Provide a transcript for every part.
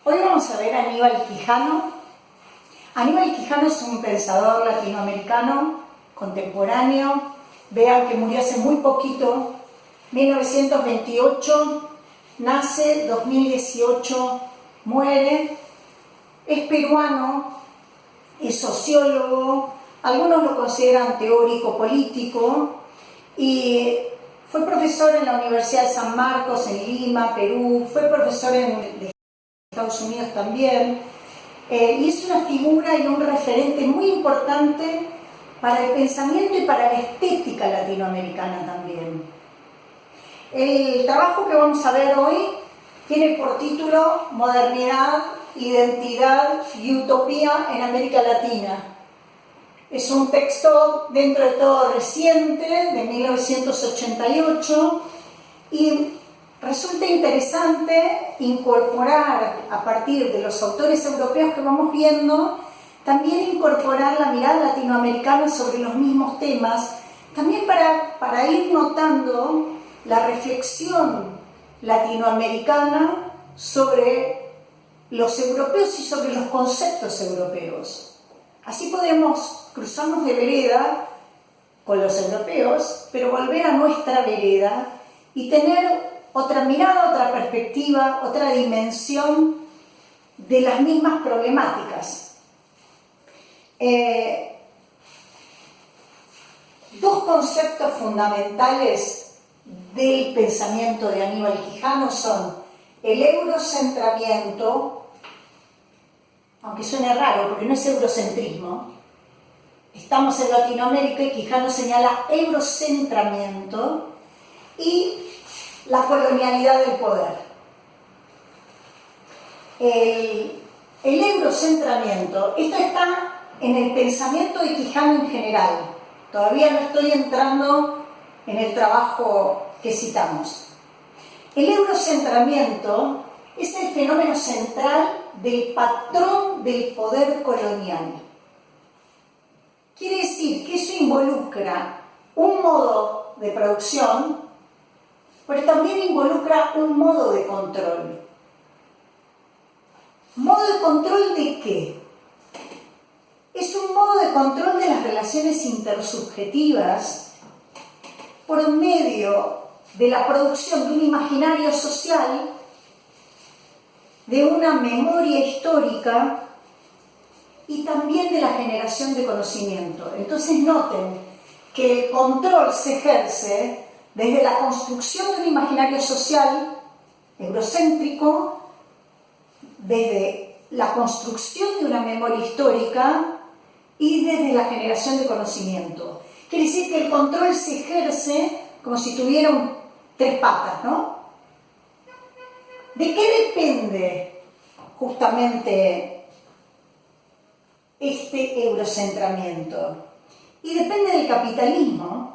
Hoy vamos a ver a Aníbal Quijano. Aníbal Quijano es un pensador latinoamericano contemporáneo. Vean que murió hace muy poquito, 1928, nace, 2018 muere. Es peruano, es sociólogo, algunos lo consideran teórico político y fue profesor en la Universidad de San Marcos en Lima, Perú, fue profesor de Estados Unidos también, y es una figura y un referente muy importante para el pensamiento y para la estética latinoamericana también. El trabajo que vamos a ver hoy tiene por título Modernidad, Identidad y Utopía en América Latina. Es un texto dentro de todo reciente, de 1988, y resulta interesante incorporar, a partir de los autores europeos que vamos viendo, también incorporar la mirada latinoamericana sobre los mismos temas, también para ir notando la reflexión latinoamericana sobre los europeos y sobre los conceptos europeos. Así podemos cruzarnos de vereda con los europeos, pero volver a nuestra vereda y tener otra mirada, otra perspectiva, otra dimensión de las mismas problemáticas. Dos conceptos fundamentales del pensamiento de Aníbal Quijano son el eurocentramiento, aunque suene raro porque no es eurocentrismo, estamos en Latinoamérica y Quijano señala eurocentramiento, y la colonialidad del poder. El eurocentramiento, esto está en el pensamiento de Quijano en general, todavía no estoy entrando en el trabajo que citamos. El eurocentramiento es el fenómeno central del patrón del poder colonial. Quiere decir que eso involucra un modo de producción, pero también involucra un modo de control. ¿Modo de control de qué? Es un modo de control de las relaciones intersubjetivas por medio de la producción de un imaginario social, de una memoria histórica y también de la generación de conocimiento. Entonces noten que el control se ejerce desde la construcción de un imaginario social eurocéntrico, desde la construcción de una memoria histórica y desde la generación de conocimiento. Quiere decir que el control se ejerce como si tuviera tres patas, ¿no? ¿De qué depende justamente este eurocentramiento? Y depende del capitalismo,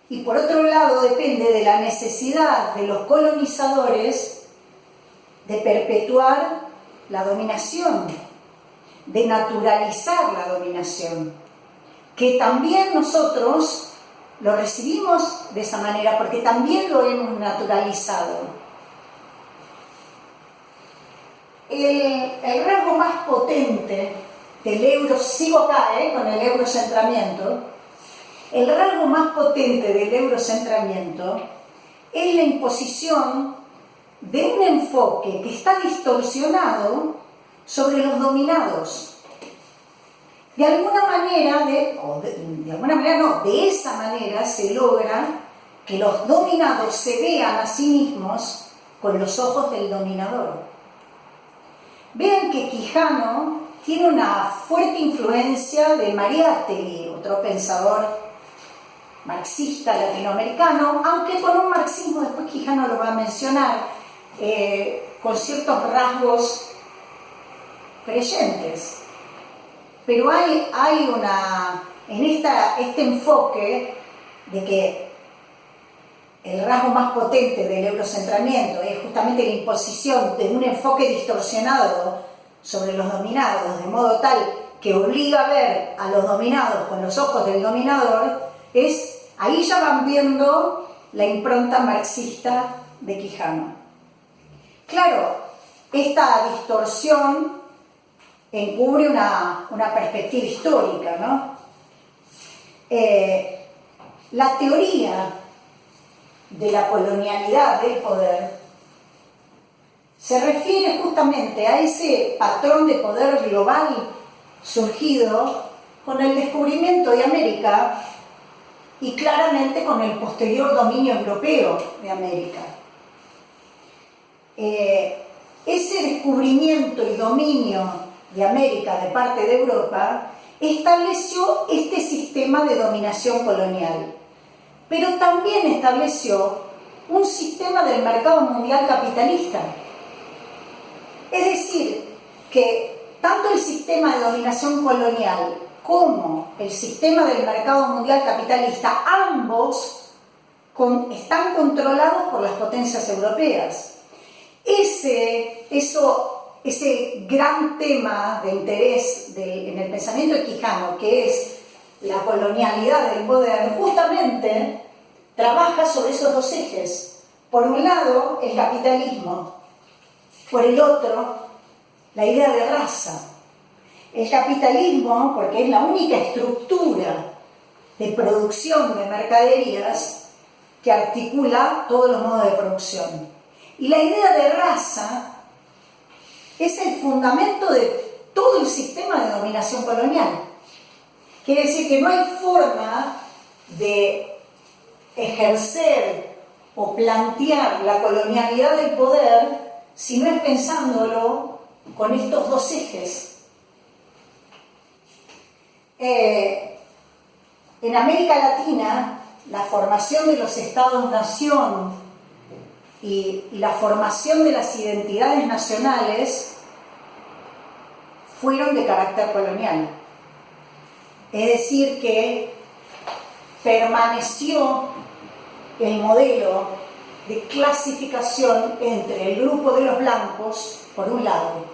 y por otro lado depende de la necesidad de los colonizadores de perpetuar la dominación, de naturalizar la dominación, que también nosotros lo recibimos de esa manera, porque también lo hemos naturalizado. El rasgo más potente del sigo acá, con el eurocentramiento, el rasgo más potente del eurocentramiento es la imposición de un enfoque que está distorsionado sobre los dominados. De alguna manera, de esa manera se logra que los dominados se vean a sí mismos con los ojos del dominador. Vean que Quijano tiene una fuerte influencia de Mariátegui, otro pensador marxista latinoamericano, aunque con un marxismo, después Quijano lo va a mencionar, con ciertos rasgos creyentes. Pero hay este enfoque de que el rasgo más potente del eurocentramiento es justamente la imposición de un enfoque distorsionado sobre los dominados, de modo tal que obliga a ver a los dominados con los ojos del dominador. Ahí ya van viendo la impronta marxista de Quijano. Claro, esta distorsión encubre una perspectiva histórica, ¿no? La teoría de la colonialidad del poder se refiere justamente a ese patrón de poder global surgido con el descubrimiento de América y claramente con el posterior dominio europeo de América. Ese descubrimiento y dominio de América de parte de Europa estableció este sistema de dominación colonial, pero también estableció un sistema del mercado mundial capitalista. Es decir, que tanto el sistema de dominación colonial como el sistema del mercado mundial capitalista, ambos están controlados por las potencias europeas. Ese gran tema de interés en el pensamiento de Quijano, que es la colonialidad del poder, justamente trabaja sobre esos dos ejes. Por un lado, el capitalismo, por el otro, la idea de raza. El capitalismo, porque es la única estructura de producción de mercaderías que articula todos los modos de producción. Y la idea de raza es el fundamento de todo el sistema de dominación colonial. Quiere decir que no hay forma de ejercer o plantear la colonialidad del poder si no es pensándolo con estos dos ejes. En América Latina, la formación de los estados-nación y la formación de las identidades nacionales fueron de carácter colonial. Es decir, que permaneció el modelo de clasificación entre el grupo de los blancos, por un lado,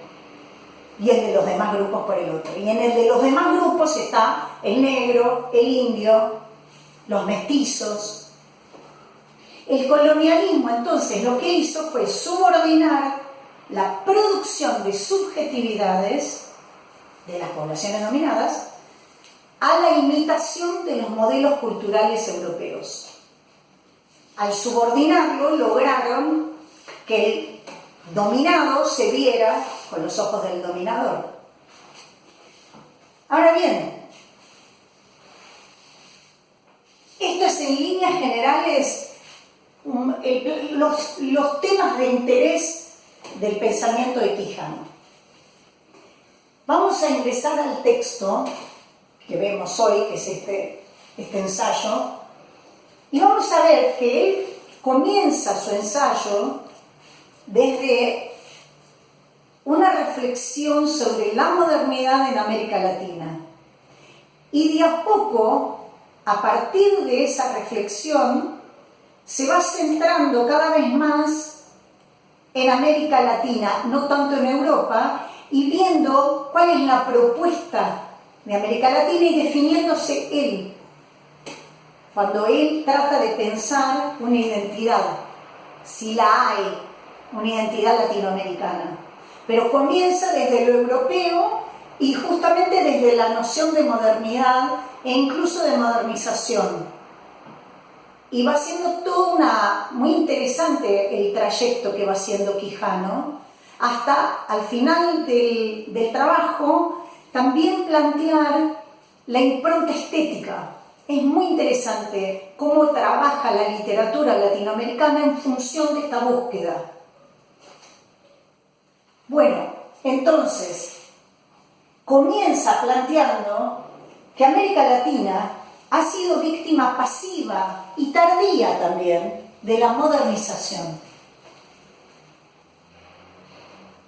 y el de los demás grupos por el otro. Y en el de los demás grupos está el negro, el indio, los mestizos. El colonialismo, entonces, lo que hizo fue subordinar la producción de subjetividades de las poblaciones dominadas a la imitación de los modelos culturales europeos. Al subordinarlo, lograron que el dominado se viera con los ojos del dominador. Ahora bien, esto es en líneas generales los temas de interés del pensamiento de Quijano. Vamos a ingresar al texto que vemos hoy, que es este ensayo, y vamos a ver que él comienza su ensayo desde una reflexión sobre la modernidad en América Latina. Y de a poco, a partir de esa reflexión, se va centrando cada vez más en América Latina, no tanto en Europa, y viendo cuál es la propuesta de América Latina y definiéndose él, cuando él trata de pensar una identidad, si la hay, una identidad latinoamericana. Pero comienza desde lo europeo y justamente desde la noción de modernidad e incluso de modernización. Y va siendo todo muy interesante el trayecto que va haciendo Quijano, hasta al final del trabajo también plantear la impronta estética. Es muy interesante cómo trabaja la literatura latinoamericana en función de esta búsqueda. Bueno, entonces, comienza planteando que América Latina ha sido víctima pasiva y tardía también de la modernización.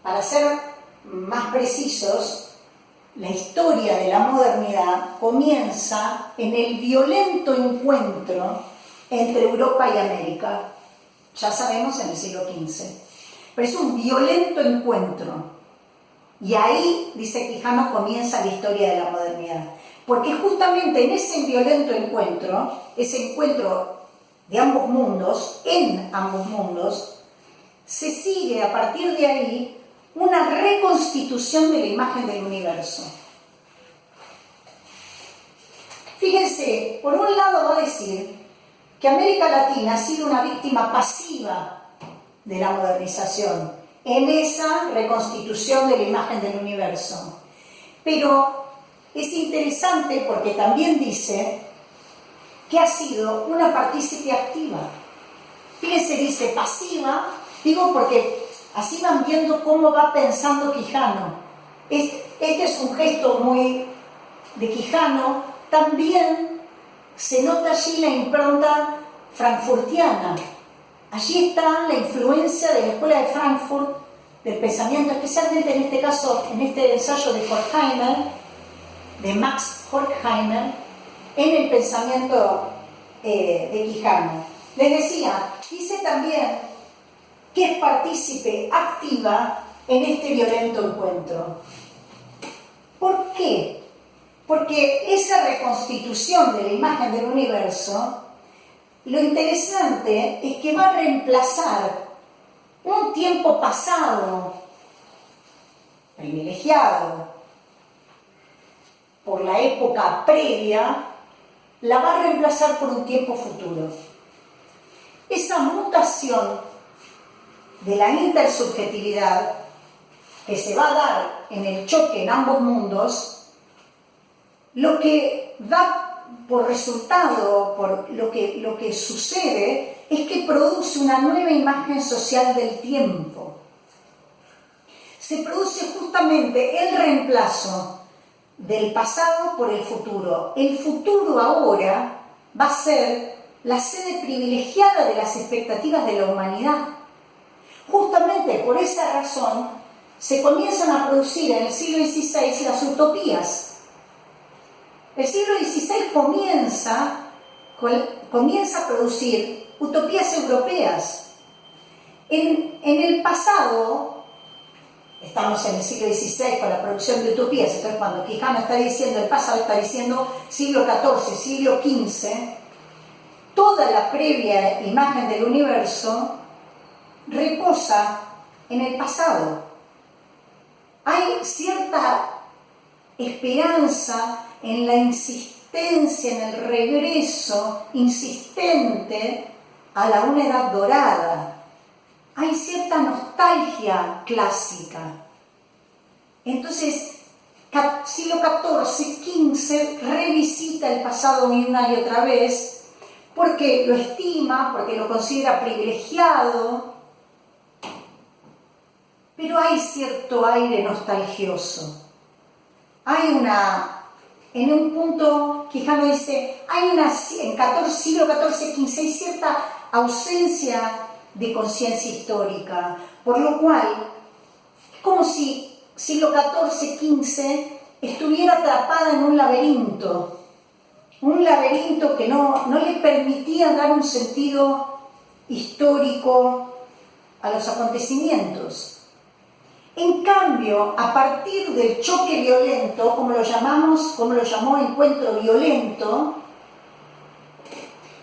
Para ser más precisos, la historia de la modernidad comienza en el violento encuentro entre Europa y América, ya sabemos en el siglo XV. Pero es un violento encuentro. Y ahí, dice Quijano, comienza la historia de la modernidad. Porque justamente en ese violento encuentro, ese encuentro de ambos mundos, en ambos mundos, se sigue a partir de ahí una reconstitución de la imagen del universo. Fíjense, por un lado va a decir que América Latina ha sido una víctima pasiva de la modernización en esa reconstitución de la imagen del universo. Pero es interesante porque también dice que ha sido una partícipe activa. Fíjense, dice pasiva, digo porque así van viendo cómo va pensando Quijano. Este es un gesto muy de Quijano. También se nota allí la impronta frankfurtiana. Allí está la influencia de la Escuela de Frankfurt, del pensamiento, especialmente en este caso, en este ensayo de Horkheimer, de Max Horkheimer, en el pensamiento de Quijano. Les decía, dice también que es partícipe activa en este violento encuentro. ¿Por qué? Porque esa reconstitución de la imagen del universo, lo interesante es que va a reemplazar un tiempo pasado, privilegiado por la época previa, la va a reemplazar por un tiempo futuro. Esa mutación de la intersubjetividad que se va a dar en el choque en ambos mundos, lo que da por resultado, por lo que sucede, es que produce una nueva imagen social del tiempo. Se produce justamente el reemplazo del pasado por el futuro. El futuro ahora va a ser la sede privilegiada de las expectativas de la humanidad. Justamente por esa razón se comienzan a producir en el siglo XVI las utopías. El siglo XVI comienza a producir utopías europeas. En el pasado, estamos en el siglo XVI con la producción de utopías, entonces cuando Quijano está diciendo el pasado, está diciendo siglo XIV, siglo XV, toda la previa imagen del universo reposa en el pasado. Hay cierta esperanza en la insistencia, en el regreso insistente a la edad dorada. Hay cierta nostalgia clásica. Entonces, siglo XIV, XV revisita el pasado una y otra vez porque lo estima, porque lo considera privilegiado, pero hay cierto aire nostalgioso. En un punto, Quijano dice, en siglo XIV, XV, hay cierta ausencia de conciencia histórica, por lo cual es como si siglo XIV, XV estuviera atrapada en un laberinto que no le permitía dar un sentido histórico a los acontecimientos. En cambio, a partir del choque violento, como lo llamó encuentro violento,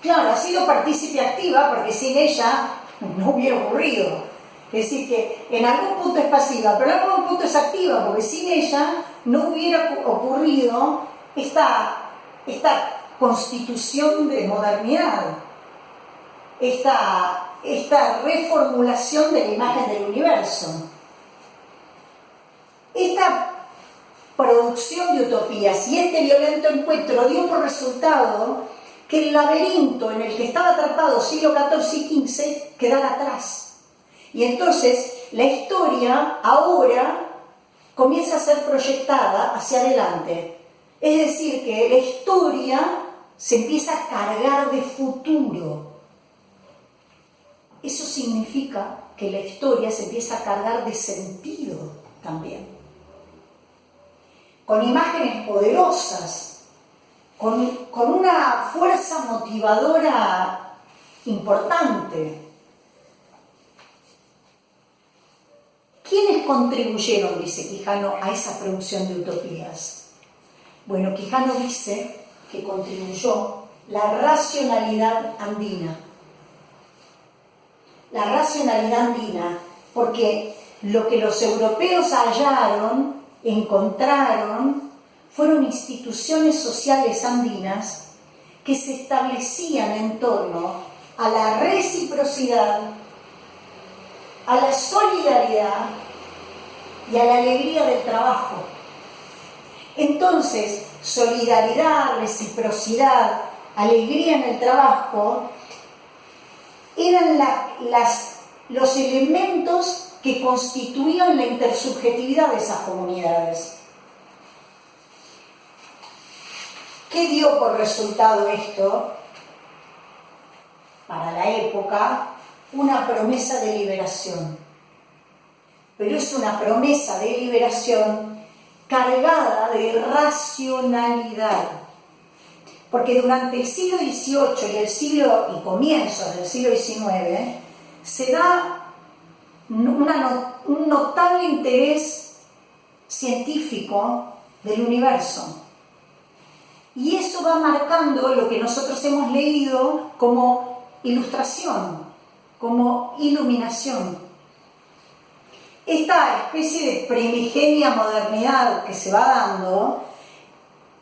claro, ha sido partícipe activa porque sin ella no hubiera ocurrido. Es decir, que en algún punto es pasiva, pero en algún punto es activa, porque sin ella no hubiera ocurrido esta constitución de modernidad, esta reformulación de la imagen del universo. Esta producción de utopías y este violento encuentro dio por resultado que el laberinto en el que estaba atrapado siglo XIV y XV quedara atrás. Y entonces la historia ahora comienza a ser proyectada hacia adelante. Es decir, que la historia se empieza a cargar de futuro. Eso significa que la historia se empieza a cargar de sentido también. Con imágenes poderosas, con una fuerza motivadora importante. ¿Quiénes contribuyeron, dice Quijano, a esa producción de utopías? Bueno, Quijano dice que contribuyó la racionalidad andina. La racionalidad andina, porque lo que los europeos hallaron, encontraron, fueron instituciones sociales andinas que se establecían en torno a la reciprocidad, a la solidaridad y a la alegría del trabajo. Entonces, solidaridad, reciprocidad, alegría en el trabajo eran los elementos que constituían la intersubjetividad de esas comunidades. ¿Qué dio por resultado esto? Para la época, una promesa de liberación. Pero es una promesa de liberación cargada de racionalidad. Porque durante el siglo XVIII y comienzos del siglo XIX se da un notable interés científico del universo. Y eso va marcando lo que nosotros hemos leído como ilustración, como iluminación. Esta especie de primigenia modernidad que se va dando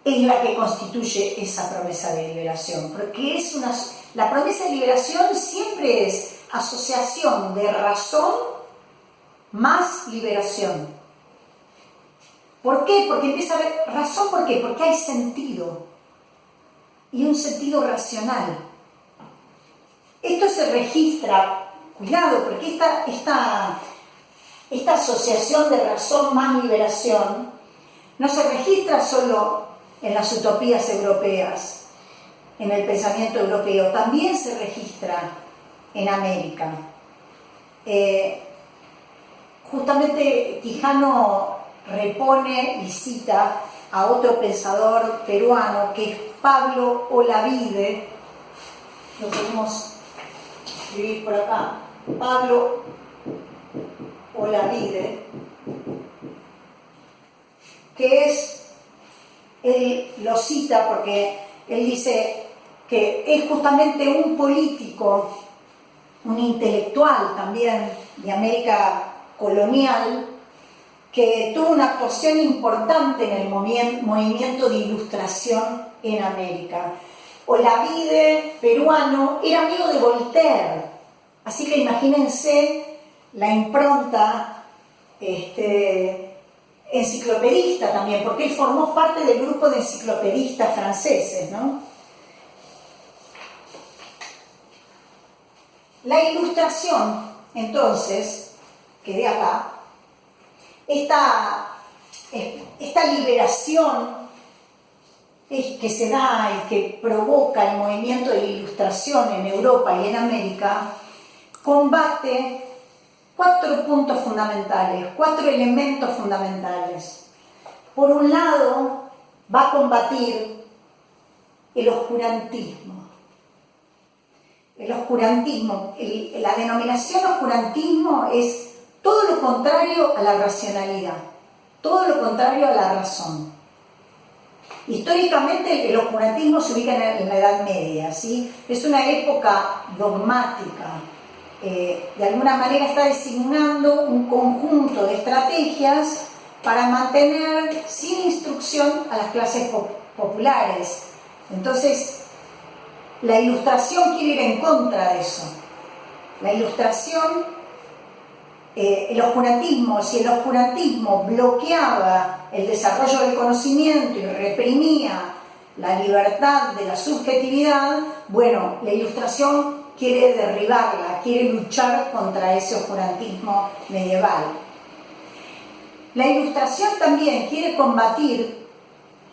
es la que constituye esa promesa de liberación, porque la promesa de liberación siempre es asociación de razón más liberación. ¿Por qué? Porque empieza a haber razón. ¿Por qué? Porque hay sentido, y un sentido racional. Esto se registra, cuidado, porque esta asociación de razón más liberación no se registra solo en las utopías europeas, en el pensamiento europeo, también se registra en América. Justamente Quijano repone y cita a otro pensador peruano que es Pablo Olavide. Lo podemos escribir por acá. Pablo Olavide, que él lo cita porque él dice que es justamente un político, un intelectual también de América colonial, que tuvo una actuación importante en el movimiento de ilustración en América. Olavide, peruano, era amigo de Voltaire, así que imagínense la impronta enciclopedista también, porque él formó parte del grupo de enciclopedistas franceses, ¿no? La ilustración, entonces, que de acá, esta liberación que se da y que provoca el movimiento de la ilustración en Europa y en América, combate 4 puntos fundamentales, 4 elementos fundamentales. Por un lado, va a combatir el oscurantismo. El oscurantismo, la denominación oscurantismo es todo lo contrario a la racionalidad, todo lo contrario a la razón. Históricamente el oscurantismo se ubica en la Edad Media, ¿sí? Es una época dogmática. De alguna manera está designando un conjunto de estrategias para mantener sin instrucción a las clases populares. Entonces, la ilustración quiere ir en contra de eso. La ilustración, el oscurantismo, si el oscurantismo bloqueaba el desarrollo del conocimiento y reprimía la libertad de la subjetividad, bueno, la ilustración quiere derribarla, quiere luchar contra ese oscurantismo medieval. La ilustración también quiere combatir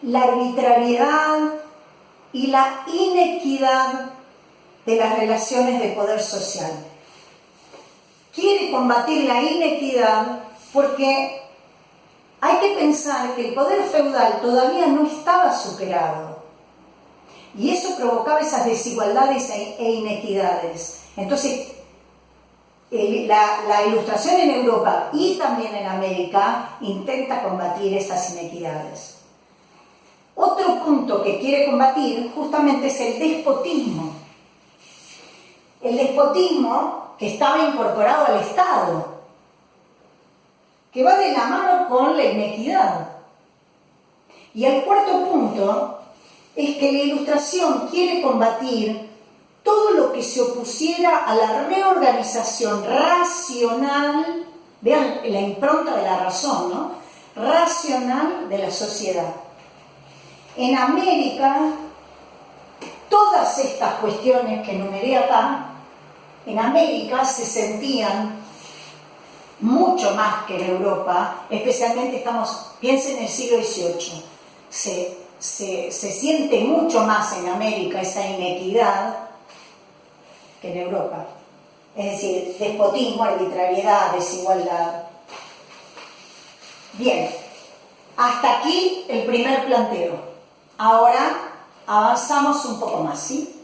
la arbitrariedad y la inequidad de las relaciones de poder social. Quiere combatir la inequidad porque hay que pensar que el poder feudal todavía no estaba superado. Y eso provocaba esas desigualdades e inequidades. Entonces, la ilustración en Europa y también en América intenta combatir esas inequidades. Otro punto que quiere combatir justamente es el despotismo. El despotismo que estaba incorporado al Estado. que va de la mano con la inequidad. Y el cuarto punto es que la Ilustración quiere combatir todo lo que se opusiera a la reorganización racional, vean la impronta de la razón, ¿no? Racional de la sociedad. En América, todas estas cuestiones que enumeré acá, en América se sentían mucho más que en Europa, especialmente piensen en el siglo XVIII, se siente mucho más en América esa inequidad que en Europa. Es decir, despotismo, arbitrariedad, desigualdad. Bien, hasta aquí el primer planteo. Ahora avanzamos un poco más, ¿sí?